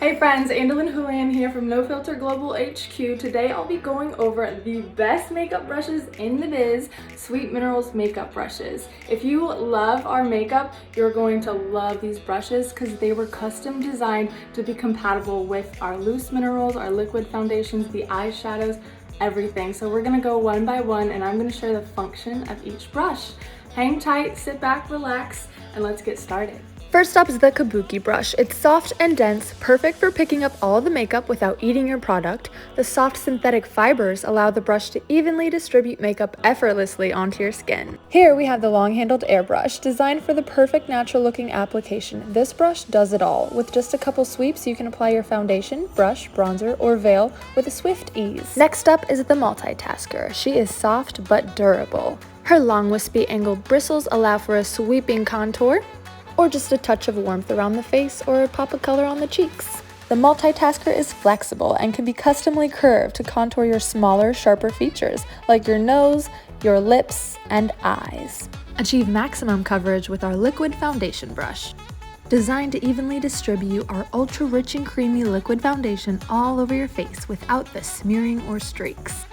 Hey friends, Andalyn Hulian here from No Filter Global HQ. Today I'll be going over the best makeup brushes in the biz, Sweet Minerals makeup brushes. If you love our makeup, you're going to love these brushes because they were custom designed to be compatible with our loose minerals, our liquid foundations, the eyeshadows, everything. So we're gonna go one by one and I'm gonna share the function of each brush. Hang tight, sit back, relax, and let's get started. First up is the Kabuki brush. It's soft and dense, perfect for picking up all the makeup without eating your product. The soft synthetic fibers allow the brush to evenly distribute makeup effortlessly onto your skin. Here we have the long-handled airbrush, designed for the perfect natural-looking application. This brush does it all. With just a couple sweeps, you can apply your foundation, brush, bronzer, or veil with a swift ease. Next up is the multitasker. She is soft but durable. Her long, wispy, angled bristles allow for a sweeping contour, or just a touch of warmth around the face or a pop of color on the cheeks. The multitasker is flexible and can be customly curved to contour your smaller, sharper features like your nose, your lips, and eyes. Achieve maximum coverage with our liquid foundation brush. Designed to evenly distribute our ultra-rich and creamy liquid foundation all over your face without the smearing or streaks.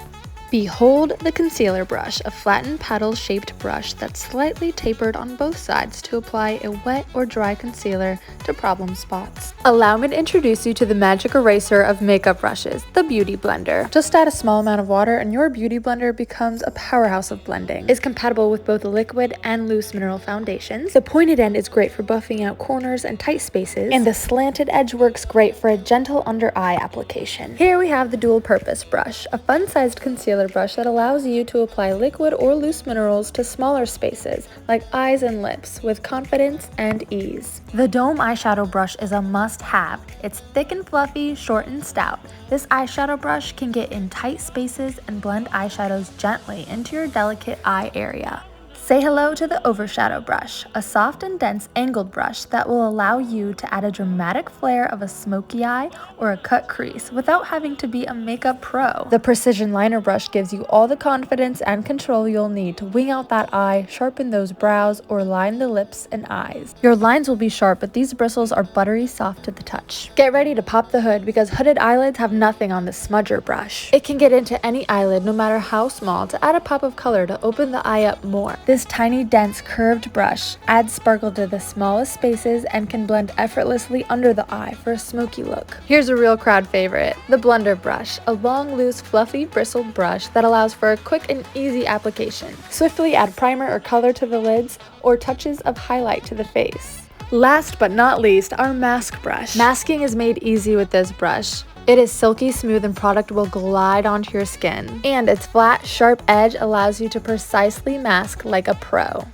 Behold the concealer brush, a flattened paddle-shaped brush that's slightly tapered on both sides to apply a wet or dry concealer to problem spots. Allow me to introduce you to the magic eraser of makeup brushes, the Beauty Blender. Just add a small amount of water and your Beauty Blender becomes a powerhouse of blending. It's compatible with both liquid and loose mineral foundations. The pointed end is great for buffing out corners and tight spaces, and the slanted edge works great for a gentle under-eye application. Here we have the dual-purpose brush, a fun-sized concealer brush that allows you to apply liquid or loose minerals to smaller spaces like eyes and lips with confidence and ease. The Dome eyeshadow brush is a must-have. It's thick and fluffy, short and stout. This eyeshadow brush can get in tight spaces and blend eyeshadows gently into your delicate eye area. Say hello to the Overshadow brush, a soft and dense angled brush that will allow you to add a dramatic flare of a smoky eye or a cut crease without having to be a makeup pro. The Precision Liner brush gives you all the confidence and control you'll need to wing out that eye, sharpen those brows, or line the lips and eyes. Your lines will be sharp, but these bristles are buttery soft to the touch. Get ready to pop the hood because hooded eyelids have nothing on the Smudger brush. It can get into any eyelid, no matter how small, to add a pop of color to open the eye up more. This tiny, dense, curved brush adds sparkle to the smallest spaces and can blend effortlessly under the eye for a smoky look. Here's a real crowd favorite, the Blender brush, a long, loose, fluffy, bristled brush that allows for a quick and easy application. Swiftly add primer or color to the lids or touches of highlight to the face. Last but not least, our mask brush. Masking is made easy with this brush. It is silky smooth and product will glide onto your skin. And its flat, sharp edge allows you to precisely mask like a pro.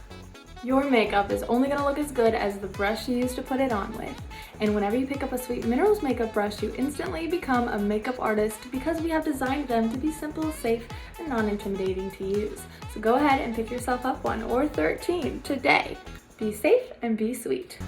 Your makeup is only gonna look as good as the brush you used to put it on with. And whenever you pick up a Sweet Minerals makeup brush, you instantly become a makeup artist because we have designed them to be simple, safe, and non-intimidating to use. So go ahead and pick yourself up one or 13 today. Be safe and be sweet.